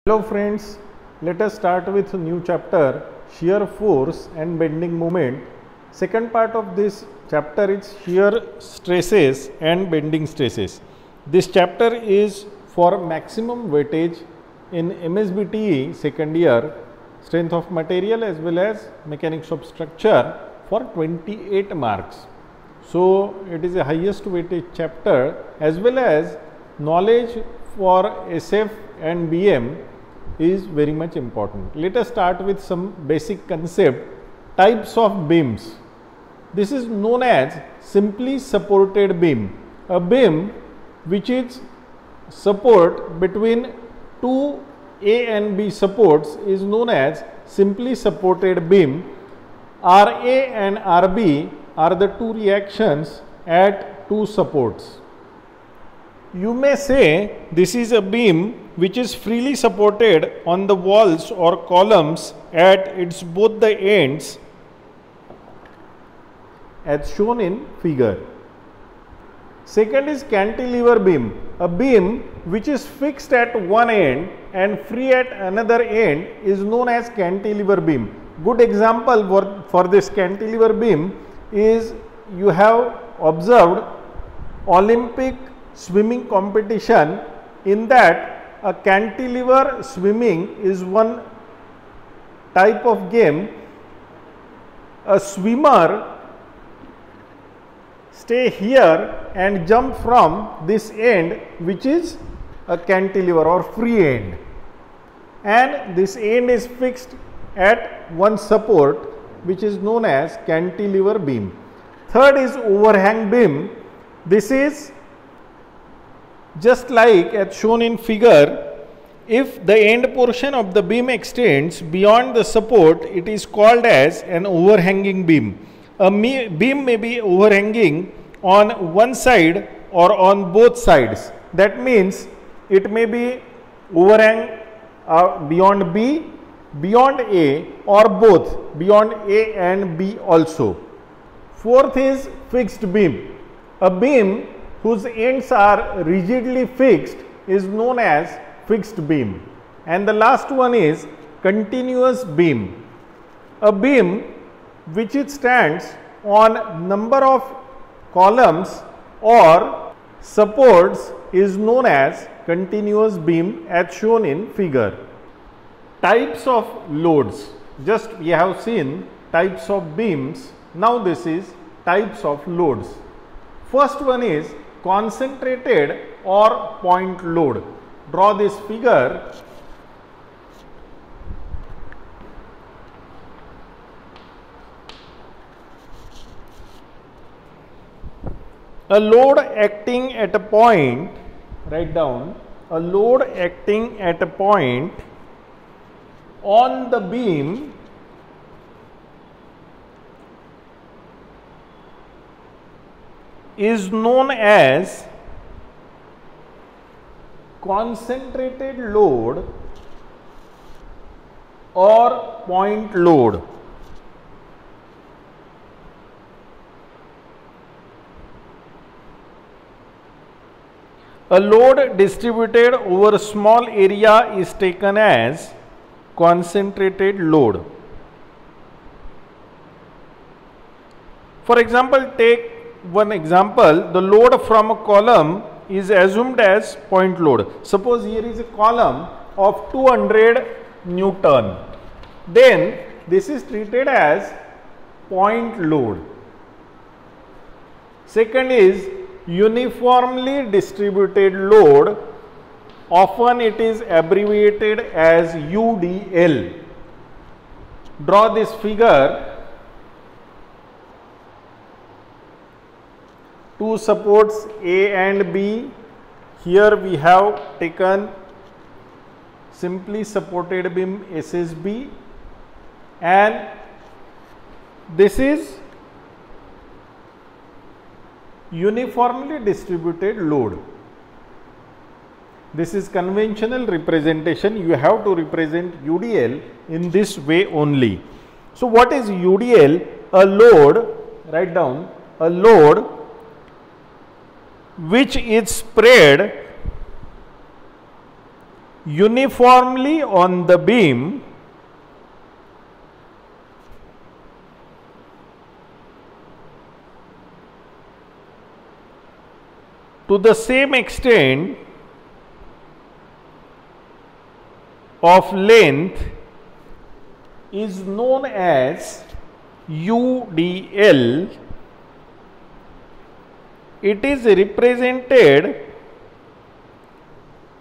Hello friends, let us start with a new chapter, shear force and bending moment. Second part of this chapter is shear stresses and bending stresses. This chapter is for maximum weightage in MSBTE second year, strength of material as well as mechanics of structure for 28 marks. So it is a highest weightage chapter as well as knowledge for SF and BM is very much important. Let us start with some basic concept. Types of beams. This is known as simply supported beam. A beam which is support between two A and B supports is known as simply supported beam. RA and RB are the two reactions at two supports. You may say this is a beam which is freely supported on the walls or columns at its both the ends as shown in figure. Second is cantilever beam, a beam which is fixed at one end and free at another end is known as cantilever beam. Good example for this cantilever beam is you have observed Olympic swimming competition. In that a cantilever swimming is one type of game. A swimmer stay here and jump from this end which is a cantilever or free end, and this end is fixed at one support which is known as cantilever beam. Third is overhang beam. This is just like as shown in figure. If the end portion of the beam extends beyond the support, it is called as an overhanging beam. A beam may be overhanging on one side or on both sides. That means it may be overhang beyond B, beyond A, or both, beyond A and B also. Fourth is fixed beam. A beam whose ends are rigidly fixed is known as fixed beam. And the last one is continuous beam. A beam which it stands on number of columns or supports is known as continuous beam as shown in figure. Types of loads. Just we have seen types of beams. Now this is types of loads. First one is concentrated or point load. Draw this figure. A load acting at a point, write down, a load acting at a point on the beam is known as concentrated load or point load. A load distributed over a small area is taken as concentrated load. For example, take one example. The load from a column is assumed as point load. Suppose here is a column of 200 Newton. Then this is treated as point load. Second is uniformly distributed load. Often it is abbreviated as UDL. Draw this figure. Two supports A and B. Here we have taken simply supported beam SSB, and this is uniformly distributed load. This is conventional representation. You have to represent UDL in this way only. So what is UDL? A load, write down, a load which is spread uniformly on the beam to the same extent of length is known as UDL. It is represented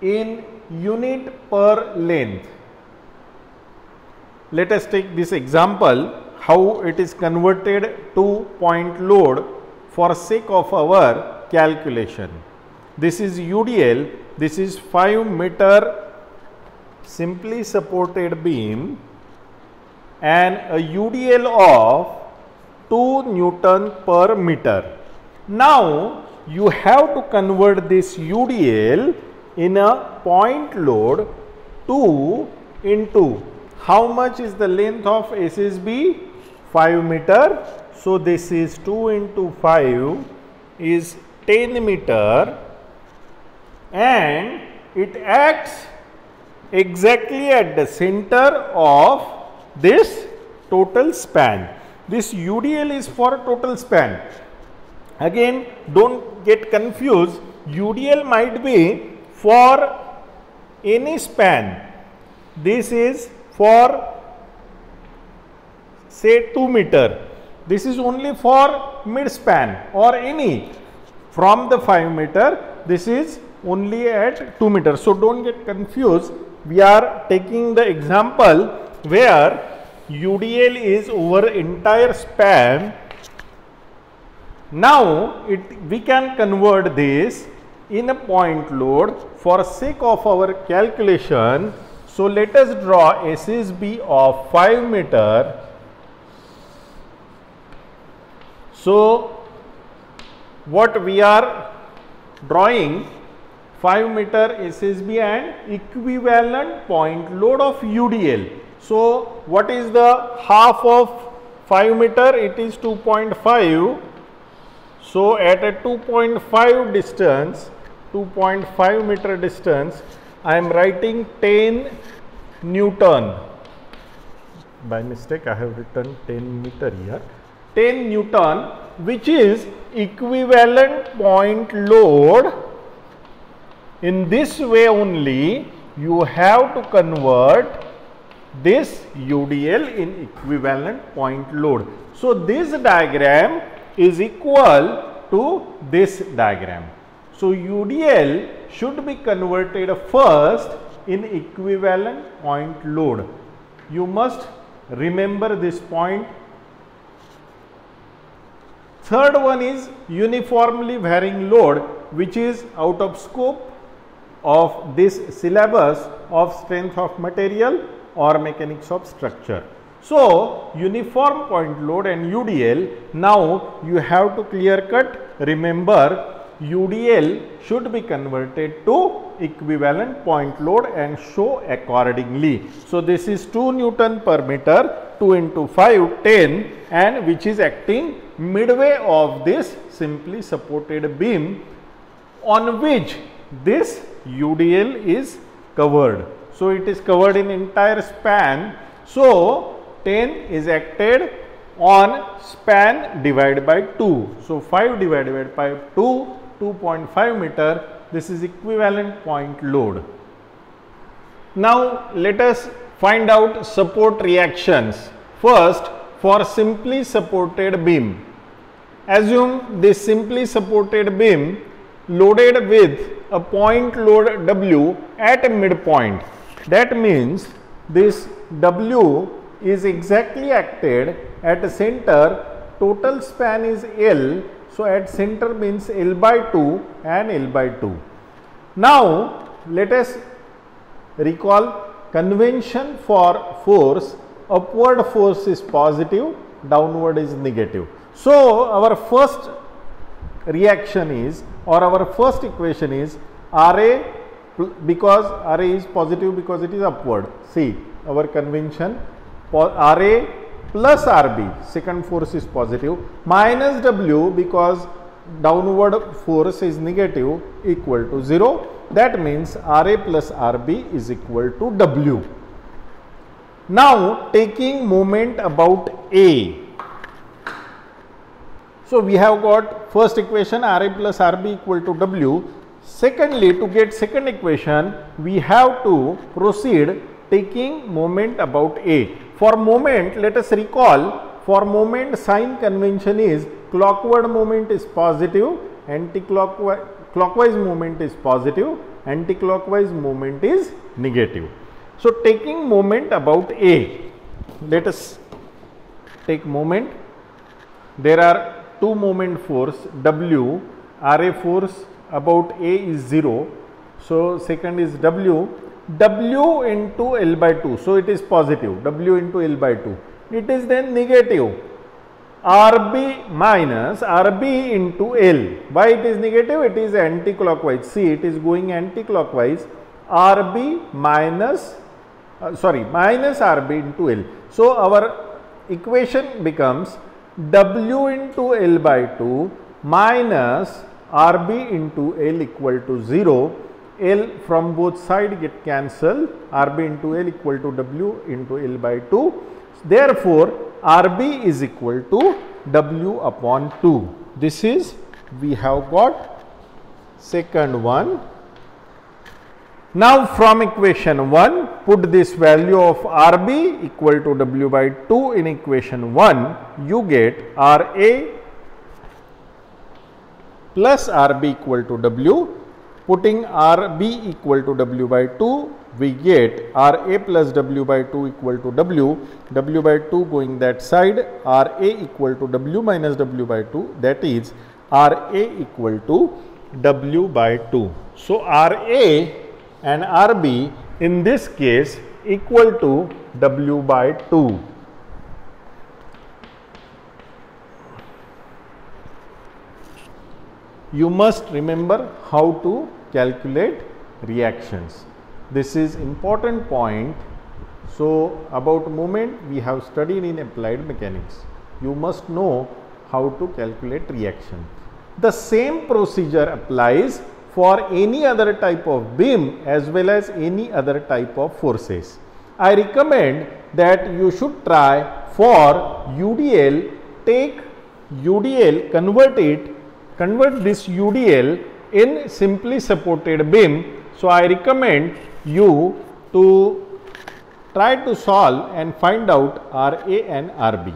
in unit per length. Let us take this example, how it is converted to point load for sake of our calculation. This is UDL, this is 5 meter simply supported beam and a UDL of 2 Newton per meter. Now you have to convert this UDL in a point load 2 into how much is the length of SSB? 5 meter. So this is 2 into 5 is 10 meter and it acts exactly at the center of this total span. This UDL is for total span. Again, don't get confused. UDL might be for any span. This is for say 2 meter. This is only for mid span or any from the 5 meter. This is only at 2 meters. So don't get confused. We are taking the example where UDL is over entire span. Now we can convert this in a point load for sake of our calculation. So let us draw SSB of 5 meter. So what we are drawing 5 meter SSB and equivalent point load of UDL. So what is the half of 5 meter? It is 2.5. So at a 2.5 distance, 2.5 meter distance, I am writing 10 Newton. By mistake I have written 10 meter here. 10 Newton, which is equivalent point load. In this way only you have to convert this UDL in equivalent point load. So this diagram is equal to this diagram. So UDL should be converted first in equivalent point load. You must remember this point. Third one is uniformly varying load, which is out of scope of this syllabus of strength of material or mechanics of structure. So uniform point load and UDL, now you have to clear cut remember UDL should be converted to equivalent point load and show accordingly. So this is 2 Newton per meter, 2 into 5, 10, and which is acting midway of this simply supported beam on which this UDL is covered. So it is covered in entire span. So 10 is acted on span divided by 2. So 5 divided by 2, 2.5 meter. This is equivalent point load. Now let us find out support reactions. First, for simply supported beam. Assume this simply supported beam loaded with a point load W at a midpoint. That means this W is exactly acted at a center. Total span is L. So at center means L by 2 and L by 2. Now let us recall convention for force. Upward force is positive, downward is negative. So our first reaction is, or our first equation is RA, because RA is positive because it is upward. See our convention, RA plus RB, second force is positive, minus W because downward force is negative equal to 0. That means Ra plus Rb is equal to W. Now taking moment about A. So we have got first equation Ra plus Rb equal to W. Secondly, to get second equation, we have to proceed taking moment about A. For moment, let us recall, for moment sign convention is clockward moment is positive, clockwise moment is positive, anticlockwise moment is negative. So taking moment about A, let us take moment. There are two moment force W, Ra force about A is 0. So second is W into L by 2. So it is positive, W into L by 2. It is then negative, Rb minus Rb into L. Why it is negative? It is anti-clockwise. See, it is going anti-clockwise. Rb minus Rb into L. So our equation becomes W into L by 2 minus Rb into L equal to 0. L from both sides get cancelled. Rb into L equal to W into L by 2. Therefore, Rb is equal to W upon 2. This is, we have got second one. Now from equation 1, put this value of Rb equal to W by 2 in equation 1. You get Ra plus Rb equal to W. Putting Rb equal to W by 2, we get Ra plus W by 2 equal to W. W by 2 going that side, Ra equal to W minus W by 2, that is Ra equal to W by 2. So Ra and Rb in this case equal to W by 2. You must remember how to calculate reactions. This is important point. So about moment we have studied in applied mechanics. You must know how to calculate reaction. The same procedure applies for any other type of beam as well as any other type of forces. I recommend that you should try for UDL, take UDL, convert this UDL in simply supported beam. So I recommend you to try to solve and find out Ra and Rb.